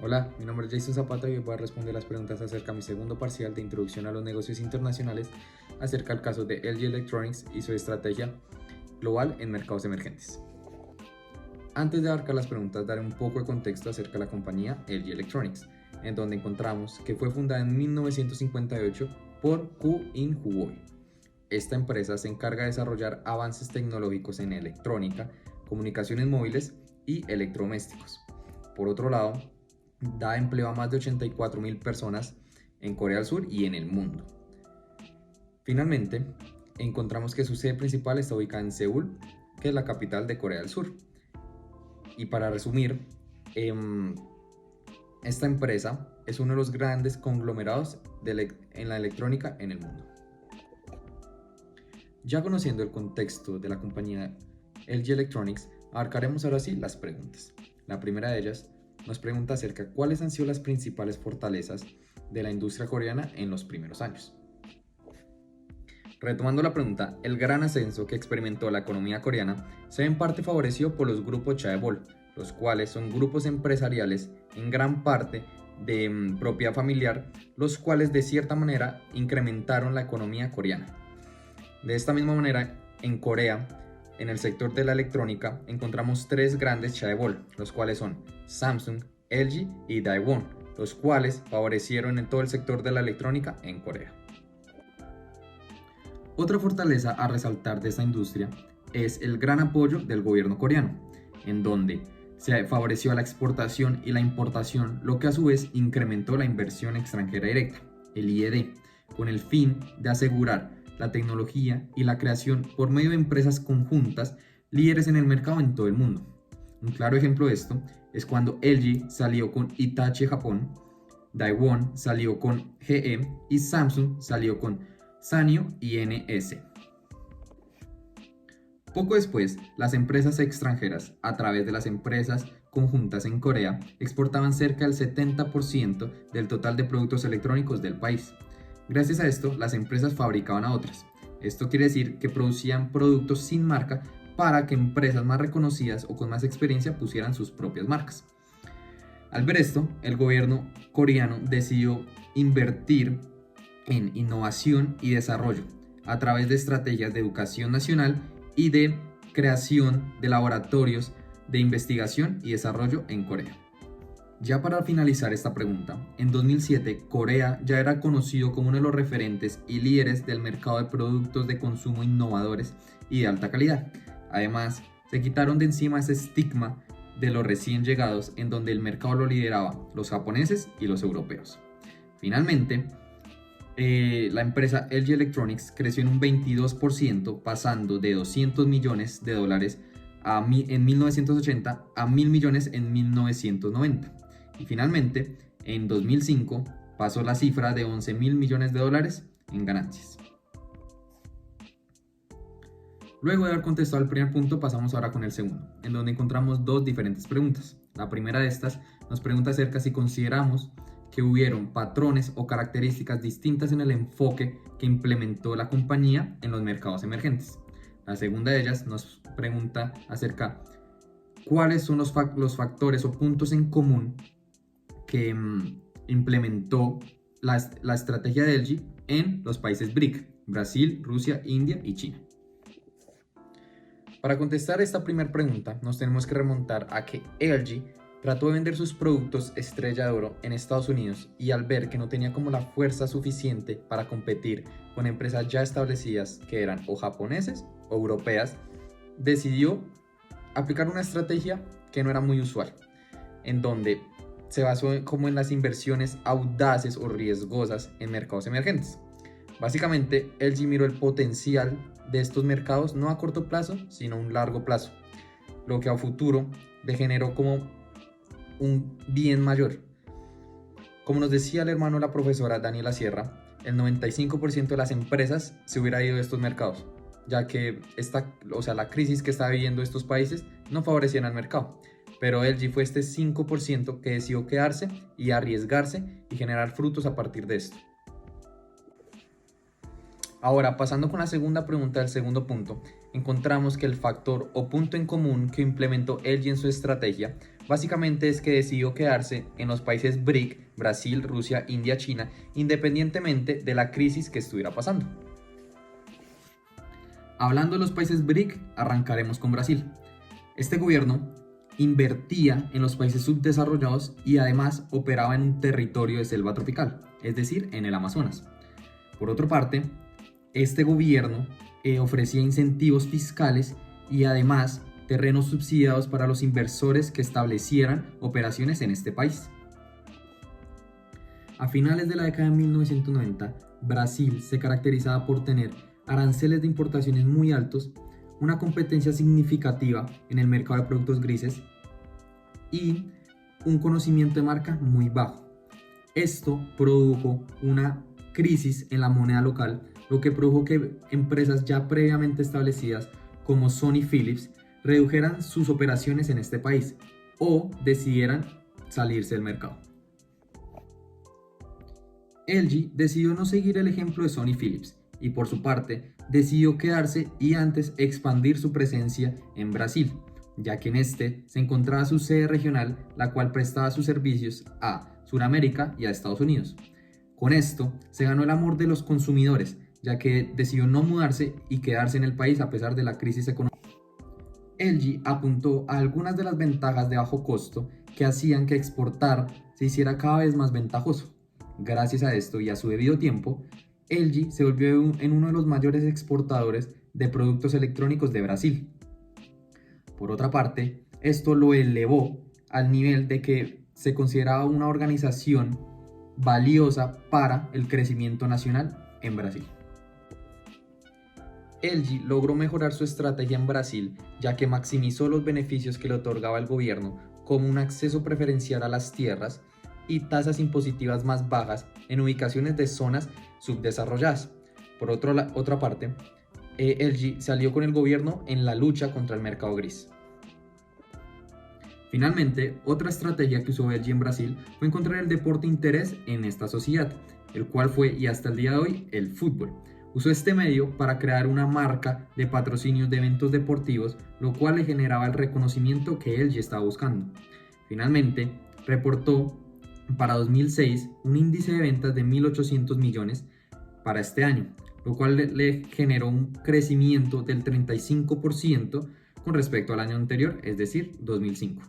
Hola, mi nombre es Jason Zapata y hoy voy a responder las preguntas acerca de mi segundo parcial de Introducción a los Negocios Internacionales acerca del caso de LG Electronics y su estrategia global en mercados emergentes. Antes de abarcar las preguntas, daré un poco de contexto acerca de la compañía LG Electronics, en donde encontramos que fue fundada en 1958 por Koo-in Huoi. Esta empresa se encarga de desarrollar avances tecnológicos en electrónica, comunicaciones móviles y electrodomésticos. Por otro lado, da empleo a más de 84.000 personas en Corea del Sur y en el mundo. Finalmente, encontramos que su sede principal está ubicada en Seúl, que es la capital de Corea del Sur. Y para resumir, esta empresa es uno de los grandes conglomerados en la electrónica en el mundo. Ya conociendo el contexto de la compañía LG Electronics, abarcaremos ahora sí las preguntas. La primera de ellas nos pregunta acerca de cuáles han sido las principales fortalezas de la industria coreana en los primeros años. Retomando la pregunta, el gran ascenso que experimentó la economía coreana se ve en parte favorecido por los grupos chaebol, los cuales son grupos empresariales en gran parte de propiedad familiar, los cuales de cierta manera incrementaron la economía coreana. De esta misma manera, en Corea, en el sector de la electrónica, encontramos tres grandes chaebol, los cuales son Samsung, LG y Daewon, los cuales favorecieron en todo el sector de la electrónica en Corea. Otra fortaleza a resaltar de esta industria es el gran apoyo del gobierno coreano, en donde se favoreció la exportación y la importación, lo que a su vez incrementó la inversión extranjera directa, el IED, con el fin de asegurar la tecnología y la creación por medio de empresas conjuntas líderes en el mercado en todo el mundo. Un claro ejemplo de esto es cuando LG salió con Hitachi Japón, Daewon salió con GE y Samsung salió con Sanyo y NS. Poco después, las empresas extranjeras, a través de las empresas conjuntas en Corea, exportaban cerca del 70% del total de productos electrónicos del país. Gracias a esto, las empresas fabricaban a otras. Esto quiere decir que producían productos sin marca para que empresas más reconocidas o con más experiencia pusieran sus propias marcas. Al ver esto, el gobierno coreano decidió invertir en innovación y desarrollo a través de estrategias de educación nacional y de creación de laboratorios de investigación y desarrollo en Corea. Ya para finalizar esta pregunta, en 2007 Corea ya era conocido como uno de los referentes y líderes del mercado de productos de consumo innovadores y de alta calidad. Además, se quitaron de encima ese estigma de los recién llegados en donde el mercado lo lideraba los japoneses y los europeos. Finalmente, la empresa LG Electronics creció en un 22%, pasando de 200 millones de dólares en 1980 a 1.000 millones en 1990. Y finalmente, en 2005, pasó la cifra de 11.000 millones de dólares en ganancias. Luego de haber contestado el primer punto, pasamos ahora con el segundo, en donde encontramos dos diferentes preguntas. La primera de estas nos pregunta acerca de si consideramos que hubieron patrones o características distintas en el enfoque que implementó la compañía en los mercados emergentes. La segunda de ellas nos pregunta acerca de cuáles son los factores o puntos en común que implementó la estrategia de LG en los países BRIC, Brasil, Rusia, India y China. Para contestar esta primera pregunta, nos tenemos que remontar a que LG trató de vender sus productos estrella de oro en Estados Unidos y al ver que no tenía como la fuerza suficiente para competir con empresas ya establecidas que eran o japoneses o europeas, decidió aplicar una estrategia que no era muy usual, en donde se basó como en las inversiones audaces o riesgosas en mercados emergentes. Básicamente, LG miró el potencial de estos mercados no a corto plazo, sino a un largo plazo, lo que a futuro le generó como un bien mayor. Como nos decía el hermano de la profesora Daniela Sierra, el 95% de las empresas se hubiera ido de estos mercados, ya que la crisis que está viviendo estos países no favorecían al mercado. Pero LG fue este 5% que decidió quedarse y arriesgarse y generar frutos a partir de esto. Ahora, pasando con la segunda pregunta del segundo punto, encontramos que el factor o punto en común que implementó LG en su estrategia básicamente es que decidió quedarse en los países BRIC, Brasil, Rusia, India, China, independientemente de la crisis que estuviera pasando. Hablando de los países BRIC, arrancaremos con Brasil. Este gobierno invertía en los países subdesarrollados y además operaba en un territorio de selva tropical, es decir, en el Amazonas. Por otra parte, este gobierno ofrecía incentivos fiscales y además terrenos subsidiados para los inversores que establecieran operaciones en este país. A finales de la década de 1990, Brasil se caracterizaba por tener aranceles de importaciones muy altos, una competencia significativa en el mercado de productos grises y un conocimiento de marca muy bajo. Esto produjo una crisis en la moneda local, lo que produjo que empresas ya previamente establecidas como Sony Philips redujeran sus operaciones en este país o decidieran salirse del mercado. LG decidió no seguir el ejemplo de Sony Philips y por su parte decidió quedarse y antes expandir su presencia en Brasil, ya que en este se encontraba su sede regional, la cual prestaba sus servicios a Sudamérica y a Estados Unidos. Con esto se ganó el amor de los consumidores, ya que decidió no mudarse y quedarse en el país a pesar de la crisis económica. LG apuntó a algunas de las ventajas de bajo costo que hacían que exportar se hiciera cada vez más ventajoso. Gracias a esto y a su debido tiempo, LG se volvió en uno de los mayores exportadores de productos electrónicos de Brasil. Por otra parte, esto lo elevó al nivel de que se consideraba una organización valiosa para el crecimiento nacional en Brasil. LG logró mejorar su estrategia en Brasil, ya que maximizó los beneficios que le otorgaba el gobierno, como un acceso preferencial a las tierras y tasas impositivas más bajas en ubicaciones de zonas subdesarrolladas. Por otra parte, LG se alió con el gobierno en la lucha contra el mercado gris. Finalmente, otra estrategia que usó LG en Brasil fue encontrar el deporte de interés en esta sociedad, el cual fue, y hasta el día de hoy, el fútbol. Usó este medio para crear una marca de patrocinios de eventos deportivos, lo cual le generaba el reconocimiento que LG estaba buscando. Finalmente, reportó para 2006 un índice de ventas de 1.800 millones para este año, lo cual le generó un crecimiento del 35% con respecto al año anterior, es decir, 2005.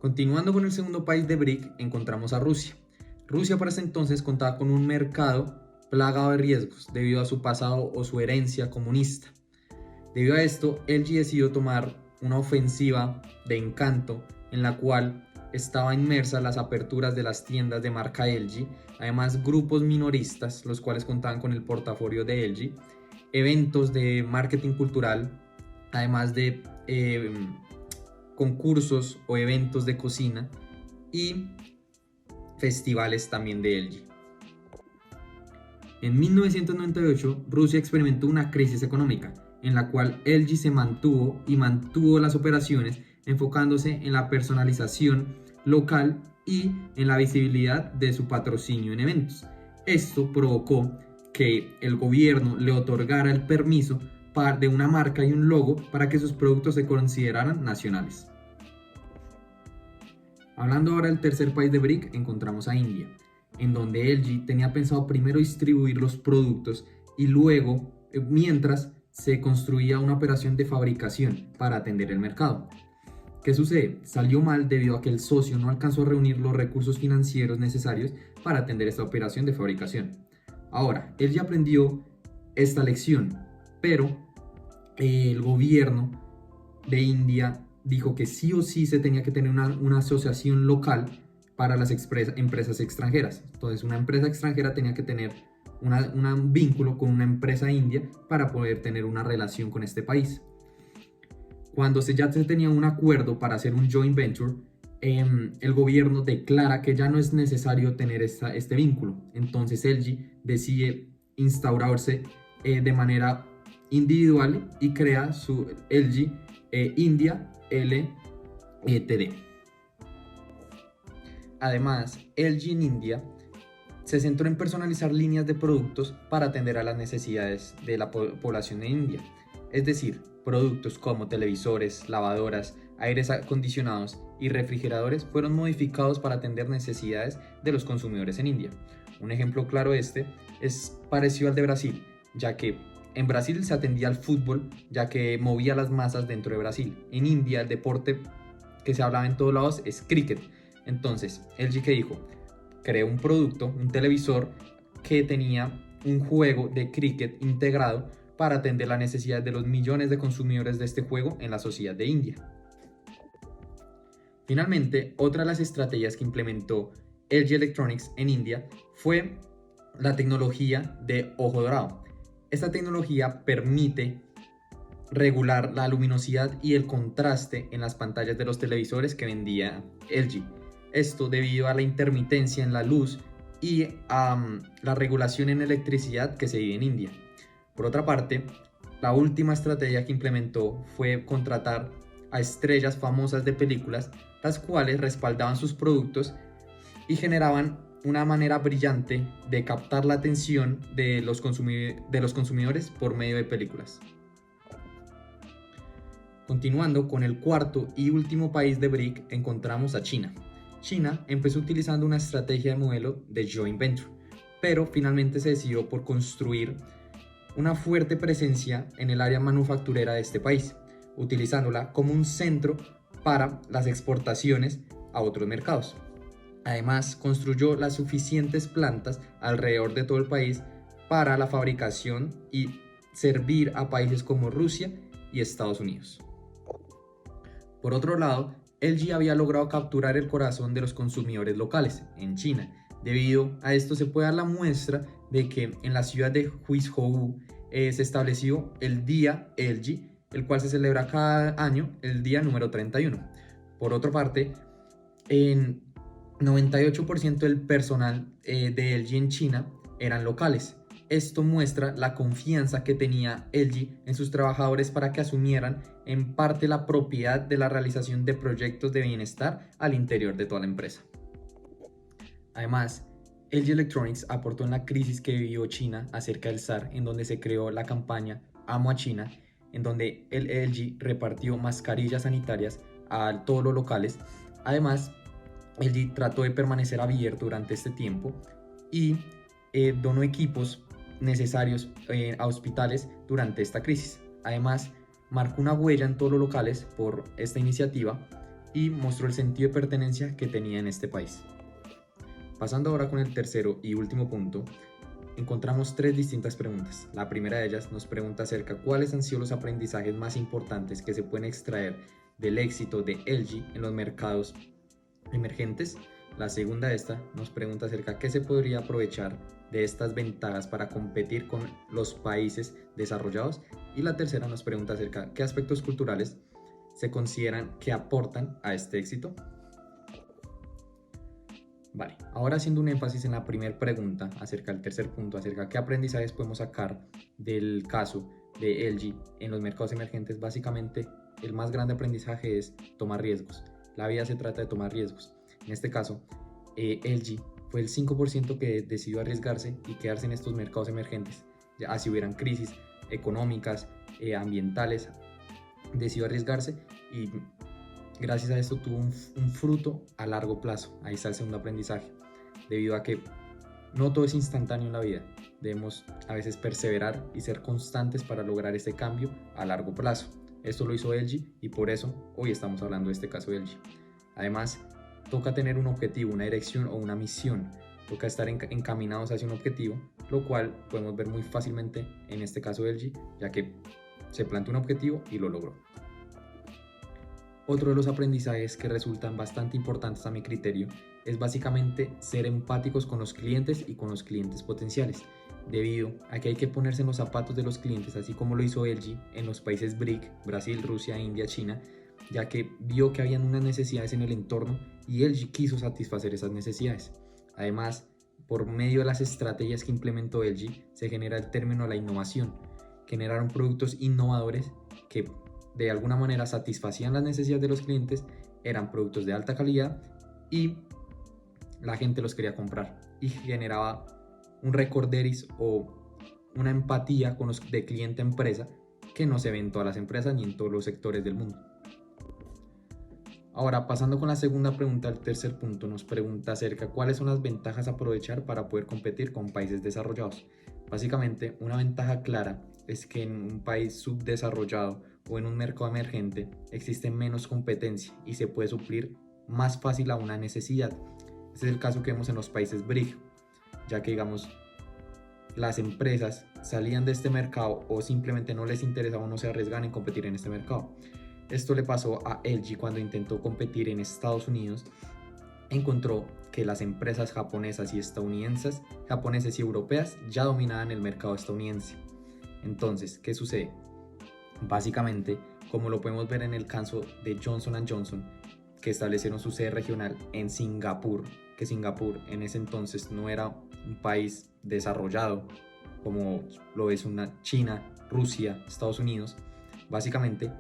Continuando con el segundo país de BRIC, encontramos a Rusia. Rusia para ese entonces contaba con un mercado plagado de riesgos debido a su pasado o su herencia comunista. Debido a esto, LG decidió tomar una ofensiva de encanto en la cual estaba inmersas las aperturas de las tiendas de marca LG, además grupos minoristas, los cuales contaban con el portafolio de LG, eventos de marketing cultural, además de concursos o eventos de cocina y festivales también de LG. En 1998, Rusia experimentó una crisis económica, en la cual LG se mantuvo las operaciones enfocándose en la personalización local y en la visibilidad de su patrocinio en eventos. Esto provocó que el gobierno le otorgara el permiso de una marca y un logo para que sus productos se consideraran nacionales. Hablando ahora del tercer país de BRIC, encontramos a India, en donde LG tenía pensado primero distribuir los productos y luego, mientras se construía una operación de fabricación para atender el mercado. ¿Qué sucede? Salió mal debido a que el socio no alcanzó a reunir los recursos financieros necesarios para atender esta operación de fabricación. Ahora, él ya aprendió esta lección, pero el gobierno de India dijo que sí o sí se tenía que tener una asociación local para las empresas extranjeras. Entonces, una empresa extranjera tenía que tener un vínculo con una empresa india para poder tener una relación con este país. Cuando ya se tenía un acuerdo para hacer un joint venture, el gobierno declara que ya no es necesario tener este vínculo. Entonces LG decide instaurarse de manera individual y crea su LG India Ltd. Además, LG en India se centró en personalizar líneas de productos para atender a las necesidades de la población de India. Es decir, productos como televisores, lavadoras, aires acondicionados y refrigeradores fueron modificados para atender necesidades de los consumidores en India. Un ejemplo claro es parecido al de Brasil, ya que en Brasil se atendía al fútbol, ya que movía las masas dentro de Brasil. En India el deporte que se hablaba en todos lados es cricket. Entonces, LG, ¿qué dijo? Creó un producto, un televisor que tenía un juego de cricket integrado para atender las necesidades de los millones de consumidores de este juego en la sociedad de India. Finalmente, otra de las estrategias que implementó LG Electronics en India fue la tecnología de ojo dorado. Esta tecnología permite regular la luminosidad y el contraste en las pantallas de los televisores que vendía LG. Esto debido a la intermitencia en la luz y a la regulación en electricidad que se vive en India. Por otra parte, la última estrategia que implementó fue contratar a estrellas famosas de películas, las cuales respaldaban sus productos y generaban una manera brillante de captar la atención de los consumidores por medio de películas. Continuando con el cuarto y último país de BRIC, encontramos a China. China empezó utilizando una estrategia de modelo de joint venture, pero finalmente se decidió por construir una fuerte presencia en el área manufacturera de este país, utilizándola como un centro para las exportaciones a otros mercados. Además, construyó las suficientes plantas alrededor de todo el país para la fabricación y servir a países como Rusia y Estados Unidos. Por otro lado, LG había logrado capturar el corazón de los consumidores locales en China. Debido a esto se puede dar la muestra de que en la ciudad de Huizhou se estableció el Día LG, el cual se celebra cada año el día número 31. Por otra parte, en 98% del personal de LG en China eran locales. Esto muestra la confianza que tenía LG en sus trabajadores para que asumieran en parte la propiedad de la realización de proyectos de bienestar al interior de toda la empresa. Además, LG Electronics aportó en la crisis que vivió China acerca del SAR, en donde se creó la campaña Amo a China, en donde el LG repartió mascarillas sanitarias a todos los locales. Además, LG trató de permanecer abierto durante este tiempo y donó equipos necesarios a hospitales durante esta crisis. Además, marcó una huella en todos los locales por esta iniciativa y mostró el sentido de pertenencia que tenía en este país. Pasando ahora con el tercero y último punto, encontramos tres distintas preguntas. La primera de ellas nos pregunta acerca de cuáles han sido los aprendizajes más importantes que se pueden extraer del éxito de LG en los mercados emergentes. La segunda de esta nos pregunta acerca de qué se podría aprovechar de estas ventajas para competir con los países desarrollados. Y la tercera nos pregunta acerca de qué aspectos culturales se consideran que aportan a este éxito. Vale, ahora haciendo un énfasis en la primera pregunta acerca del tercer punto, acerca de qué aprendizajes podemos sacar del caso de LG en los mercados emergentes. Básicamente, el más grande aprendizaje es tomar riesgos. La vida se trata de tomar riesgos. En este caso, LG fue el 5% que decidió arriesgarse y quedarse en estos mercados emergentes. Ya si hubieran crisis económicas, ambientales, decidió arriesgarse y gracias a esto tuvo un fruto a largo plazo. Ahí está el segundo aprendizaje, debido a que no todo es instantáneo en la vida. Debemos a veces perseverar y ser constantes para lograr este cambio a largo plazo. Esto lo hizo LG y por eso hoy estamos hablando de este caso de LG. Además, toca tener un objetivo, una dirección o una misión. Toca estar encaminados hacia un objetivo, lo cual podemos ver muy fácilmente en este caso de LG, ya que se planteó un objetivo y lo logró. Otro de los aprendizajes que resultan bastante importantes a mi criterio es básicamente ser empáticos con los clientes y con los clientes potenciales, debido a que hay que ponerse en los zapatos de los clientes, así como lo hizo LG en los países BRIC, Brasil, Rusia, India, China, ya que vio que habían unas necesidades en el entorno y LG quiso satisfacer esas necesidades. Además, por medio de las estrategias que implementó LG, se genera el término de la innovación. Generaron productos innovadores que de alguna manera satisfacían las necesidades de los clientes, eran productos de alta calidad y la gente los quería comprar y generaba un recorderis o una empatía con los de cliente a empresa que no se ve en todas las empresas ni en todos los sectores del mundo. Ahora, pasando con la segunda pregunta, el tercer punto nos pregunta acerca cuáles son las ventajas a aprovechar para poder competir con países desarrollados. Básicamente, una ventaja clara es que en un país subdesarrollado o en un mercado emergente existe menos competencia y se puede suplir más fácil a una necesidad. Este es el caso que vemos en los países BRIC, ya que digamos las empresas salían de este mercado o simplemente no les interesaba o no se arriesgaban en competir en este mercado. Esto le pasó a LG cuando intentó competir en Estados Unidos. Encontró que las empresas japonesas y estadounidenses, japonesas y europeas ya dominaban el mercado estadounidense. Entonces, ¿qué sucede? Básicamente, como lo podemos ver en el caso de Johnson & Johnson, que establecieron su sede regional en Singapur, que Singapur en ese entonces no era un país desarrollado como lo es una China, Rusia, Estados Unidos. Básicamente,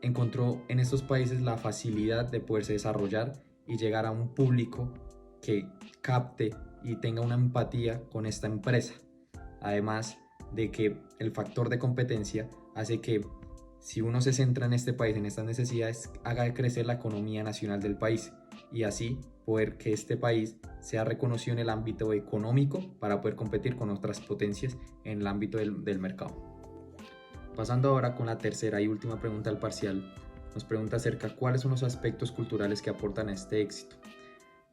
encontró en estos países la facilidad de poderse desarrollar y llegar a un público que capte y tenga una empatía con esta empresa. Además de que el factor de competencia hace que si uno se centra en este país, en estas necesidades, haga crecer la economía nacional del país y así poder que este país sea reconocido en el ámbito económico para poder competir con otras potencias en el ámbito del mercado. Pasando ahora con la tercera y última pregunta del parcial, nos pregunta acerca de cuáles son los aspectos culturales que aportan a este éxito.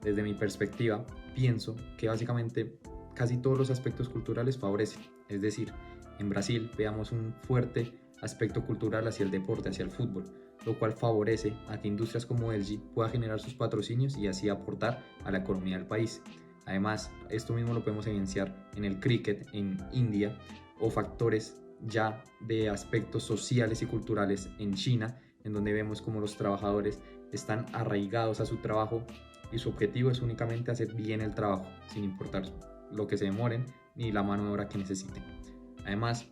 Desde mi perspectiva, pienso que básicamente casi todos los aspectos culturales favorecen. Es decir, en Brasil veamos un fuerte aspecto cultural hacia el deporte, hacia el fútbol, lo cual favorece a que industrias como LG pueda generar sus patrocinios y así aportar a la economía del país. Además, esto mismo lo podemos evidenciar en el cricket en India o factores ya de aspectos sociales y culturales en China, en donde vemos como los trabajadores están arraigados a su trabajo y su objetivo es únicamente hacer bien el trabajo, sin importar lo que se demoren ni la mano de obra que necesiten. Además,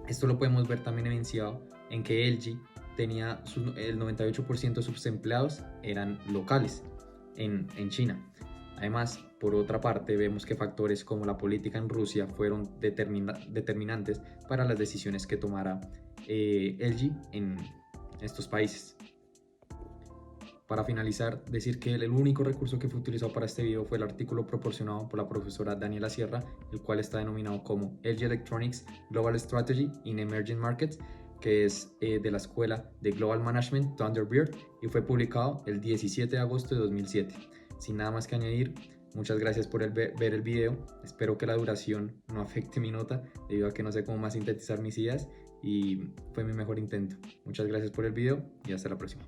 esto lo podemos ver también evidenciado en que LG tenía el 98% de sus empleados eran locales en China. Además, por otra parte, vemos que factores como la política en Rusia fueron determinantes para las decisiones que tomara LG en estos países. Para finalizar, decir que el único recurso que fue utilizado para este video fue el artículo proporcionado por la profesora Daniela Sierra, el cual está denominado como LG Electronics Global Strategy in Emerging Markets, que es de la Escuela de Global Management Thunderbird y fue publicado el 17 de agosto de 2007. Sin nada más que añadir, muchas gracias por ver el video. Espero que la duración no afecte mi nota debido a que no sé cómo más sintetizar mis ideas y fue mi mejor intento. Muchas gracias por el video y hasta la próxima.